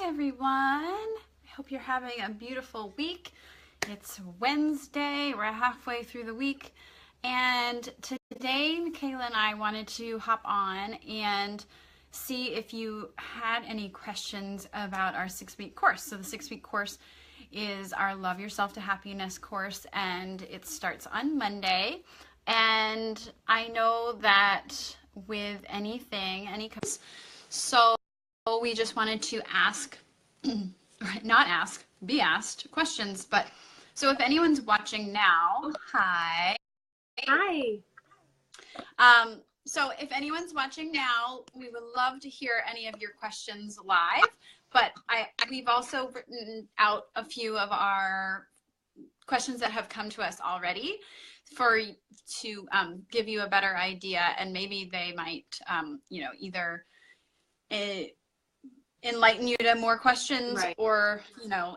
everyone. I hope you're having a beautiful week. It's Wednesday. We're halfway through the week. And today, Michaela and I wanted to hop on and see if you had any questions about our 6-week course. So the 6-week course is our Love Yourself to Happiness course, and it starts on Monday. And I know that with anything, so we just wanted to ask, not ask, be asked questions. But so if anyone's watching now, hi. Hi. So if anyone's watching now, we would love to hear any of your questions live. But we've also written out a few of our questions that have come to us already to give you a better idea, and maybe they might either enlighten you to more questions, Right. or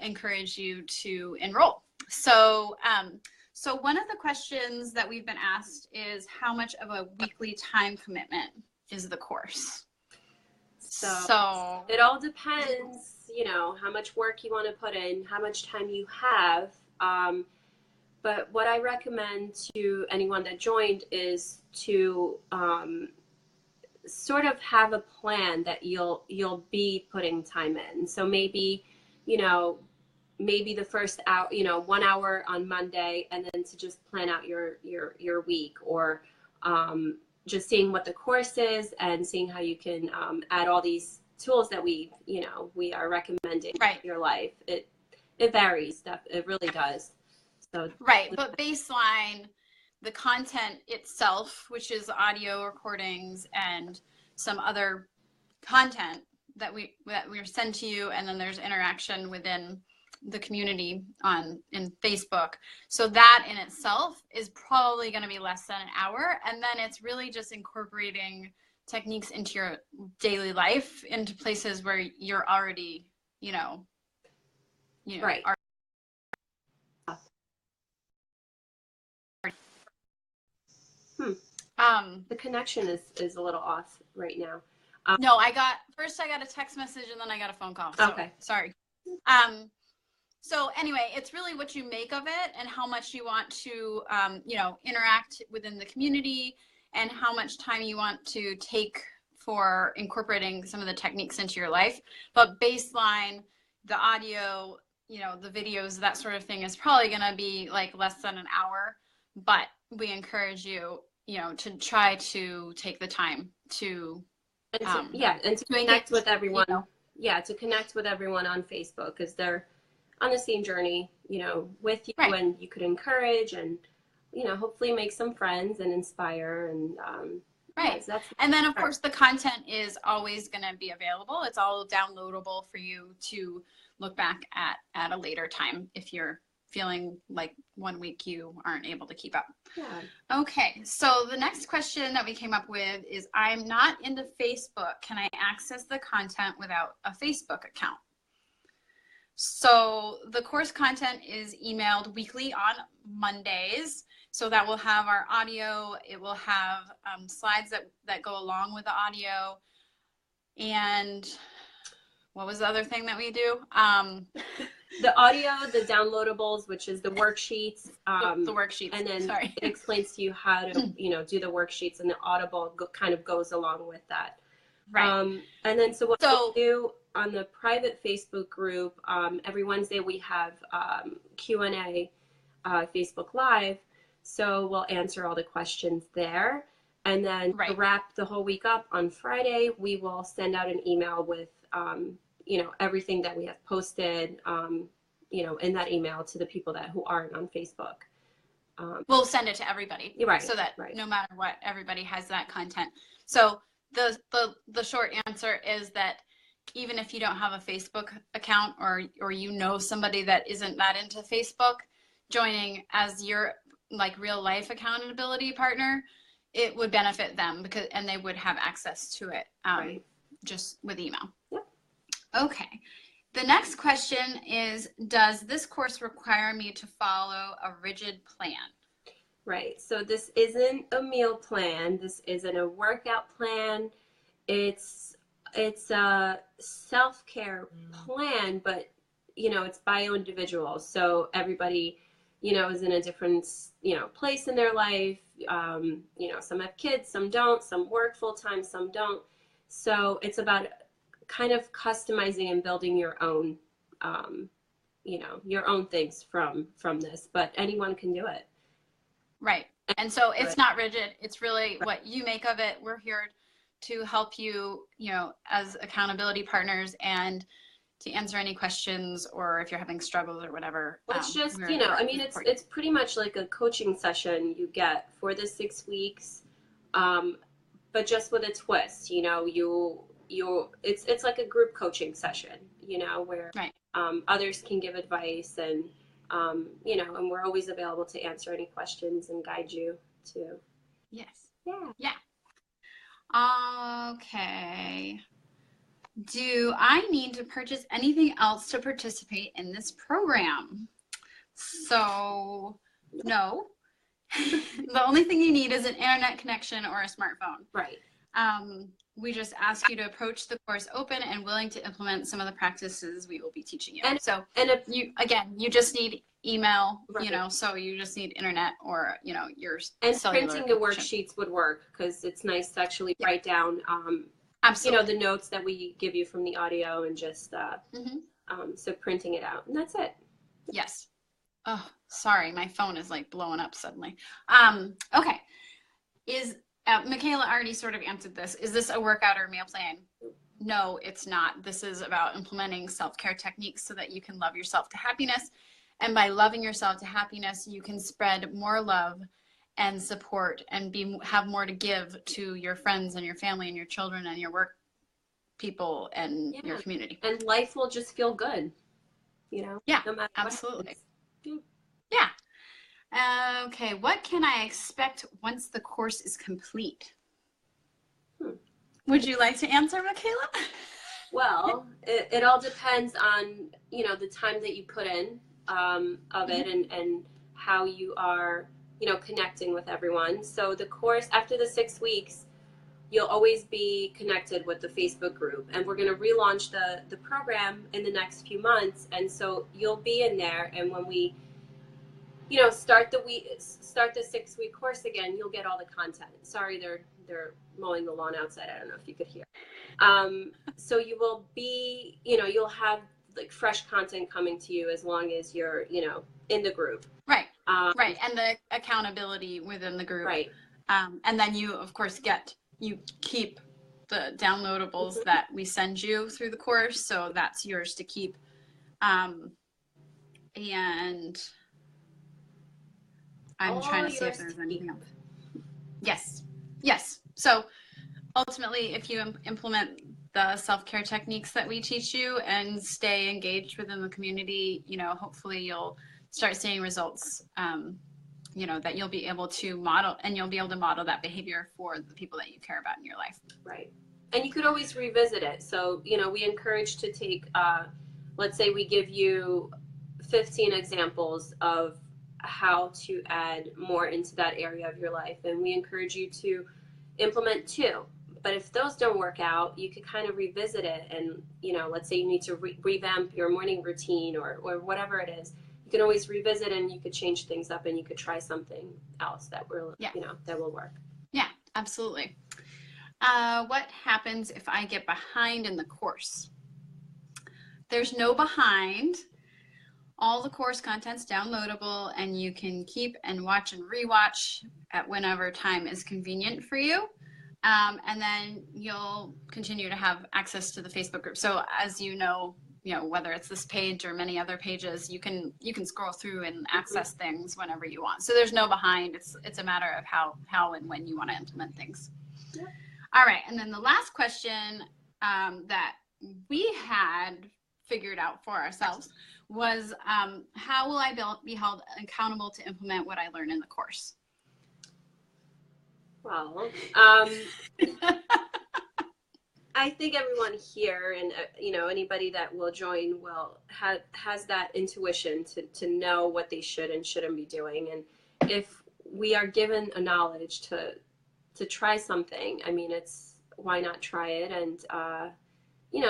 encourage you to enroll. So one of the questions that we've been asked is, how much of a weekly time commitment is the course? So it all depends, how much work you want to put in, how much time you have. But what I recommend to anyone that joined is to sort of have a plan that you'll be putting time in. So maybe the first hour, 1 hour on Monday, and then to just plan out your week, or just seeing what the course is and seeing how you can add all these tools that we are recommending Right. in your life. It varies. It really does. So right, but baseline, the content itself, which is audio recordings and some other content that we're sent to you, and then there's interaction within the community in Facebook. So that in itself is probably going to be less than an hour, and then it's really just incorporating techniques into your daily life, into places where you're already, right. The connection is a little off right now. No, I got a text message, and then I got a phone call. So, okay. Sorry. So anyway, it's really what you make of it, and how much you want to, interact within the community, and how much time you want to take for incorporating some of the techniques into your life. But baseline, the audio, the videos, that sort of thing is probably going to be like less than an hour. But we encourage you, to try to take the time to connect with everyone. To connect with everyone on Facebook, because they're on the same journey, with you, right. And you could encourage and, hopefully make some friends and inspire. And right. And then of course the content is always going to be available. It's all downloadable for you to look back at a later time if you're feeling like one week you aren't able to keep up. Yeah. Okay, so the next question that we came up with is, I'm not into Facebook. Can I access the content without a Facebook account? So the course content is emailed weekly on Mondays. So that will have our audio. It will have slides that go along with the audio. And what was the other thing that we do? The audio, the downloadables, which is the worksheets. The worksheets. And then it explains to you how to, do the worksheets, and the Audible kind of goes along with that. Right. And then what we do on the private Facebook group, every Wednesday we have Q&A, Facebook Live. So we'll answer all the questions there. And then to wrap the whole week up on Friday, we will send out an email with, everything that we have posted, in that email to the people who aren't on Facebook. We'll send it to everybody. Right. So that no matter what, everybody has that content. So the short answer is that even if you don't have a Facebook account, or somebody that isn't that into Facebook, joining as your real life accountability partner, it would benefit them, and they would have access to it just with email. Yep. Okay. The next question is, does this course require me to follow a rigid plan? Right. So this isn't a meal plan. This isn't a workout plan. It's it's a self-care plan, but it's by individual. So everybody, is in a different, place in their life. Some have kids, some don't, some work full time, some don't. So it's about kind of customizing and building your own, your own things from this, but anyone can do it. Right. And so it's not rigid. It's really what you make of it. We're here to help you, as accountability partners, and to answer any questions, or if you're having struggles or whatever. Well, it's just, it's pretty much like a coaching session you get for the 6 weeks, but just with a twist. It's like a group coaching session, where others can give advice, and and we're always available to answer any questions and guide you too. Yes. Yeah. Okay. Do I need to purchase anything else to participate in this program? So, no. The only thing you need is an internet connection or a smartphone. Right. We just ask you to approach the course open and willing to implement some of the practices we will be teaching you. You just need email, so you just need internet or, your cellular printing the worksheets would work, because it's nice to actually write down, absolutely, the notes that we give you from the audio, and just, so printing it out, and that's it. Yes. Oh, sorry. My phone is like blowing up suddenly. Okay. Michaela already sort of answered this. Is this a workout or meal plan? No, it's not. This is about implementing self-care techniques so that you can love yourself to happiness. And by loving yourself to happiness, you can spread more love and support and have more to give to your friends and your family and your children and your work people and your community. And life will just feel good, Yeah, no matter absolutely. Yeah. Okay, what can I expect once the course is complete? Would you like to answer, Michaela? Well, it all depends on, the time that you put in of it, and how you are, connecting with everyone. So the course, after the 6 weeks, you'll always be connected with the Facebook group, and we're going to relaunch the program in the next few months. And so you'll be in there, and when we start the 6-week course again, you'll get all the content. Sorry, they're mowing the lawn outside. I don't know if you could hear. So you will be, you'll have like fresh content coming to you as long as you're, in the group. Right. Right. And the accountability within the group. Right. And then you, of course, you keep the downloadables that we send you through the course. So that's yours to keep. And I'm trying to see if there's anything else. Yes. So ultimately, if you implement the self-care techniques that we teach you and stay engaged within the community, hopefully you'll start seeing results, that you'll be able to model, and you'll be able to model that behavior for the people that you care about in your life. Right. And you could always revisit it. So, we encourage to take, let's say we give you 15 examples of how to add more into that area of your life, and we encourage you to implement 2. But if those don't work out, you could kind of revisit it, and let's say you need to revamp your morning routine or whatever it is, you can always revisit, and you could change things up, and you could try something else that will that will work. Yeah, absolutely. What happens if I get behind in the course? There's no behind. All the course content's downloadable, and you can keep and watch and rewatch at whenever time is convenient for you. And then you'll continue to have access to the Facebook group. So as whether it's this page or many other pages, you can scroll through and access things whenever you want. So there's no behind. It's a matter of how and when you want to implement things. Yeah. All right. And then the last question that we had figured out for ourselves was, how will I be held accountable to implement what I learn in the course? Well, I think everyone here, and anybody that will join has that intuition to know what they should and shouldn't be doing. And if we are given a knowledge to try something, I mean, why not try it? And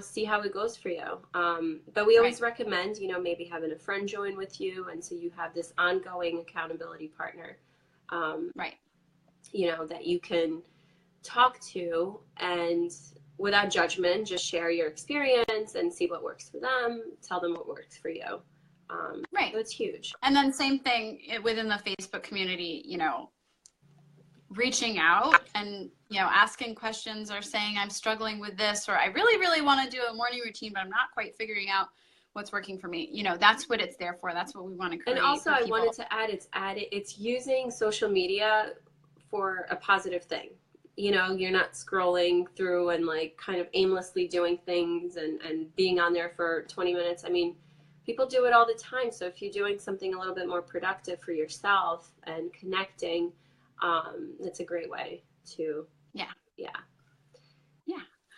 see how it goes for you. But we always Right. recommend, maybe having a friend join with you. And so you have this ongoing accountability partner, Right. that you can talk to and without judgment, just share your experience and see what works for them, tell them what works for you. Right. So it's huge. And then same thing within the Facebook community, reaching out and, asking questions or saying, I'm struggling with this, or I really, really want to do a morning routine, but I'm not quite figuring out what's working for me. That's what it's there for. That's what we want to create. And also, for I people. wanted to add, it's using social media for a positive thing. You're not scrolling through and like kind of aimlessly doing things and being on there for 20 minutes. I mean, people do it all the time. So if you're doing something a little bit more productive for yourself and connecting, it's a great way to, Yeah.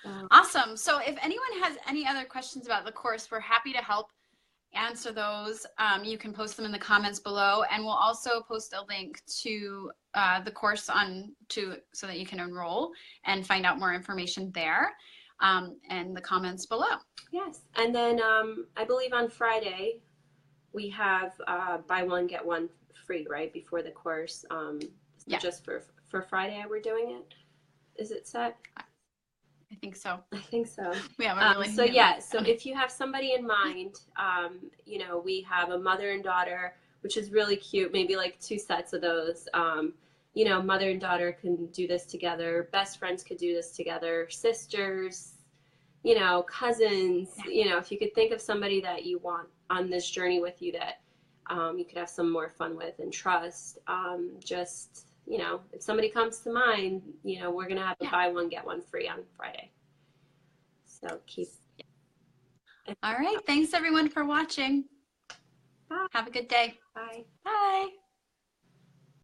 So, Awesome. So if anyone has any other questions about the course, we're happy to help answer those. You can post them in the comments below, and we'll also post a link to the course so that you can enroll and find out more information there, and the comments below. yes. And then I believe on Friday we have buy one get one free, right, before the course. Yeah. Just for Friday we're doing it. Is it set? I think so. I think so. We haven't really. So if you have somebody in mind, we have a mother and daughter, which is really cute. Maybe like 2 sets of those. Mother and daughter can do this together. Best friends could do this together. Sisters, cousins. Yeah. If you could think of somebody that you want on this journey with you that you could have some more fun with and trust. If somebody comes to mind, we're going to have a buy one, get one free on Friday. So keep. All right. Thanks everyone for watching. Bye. Have a good day. Bye. Bye.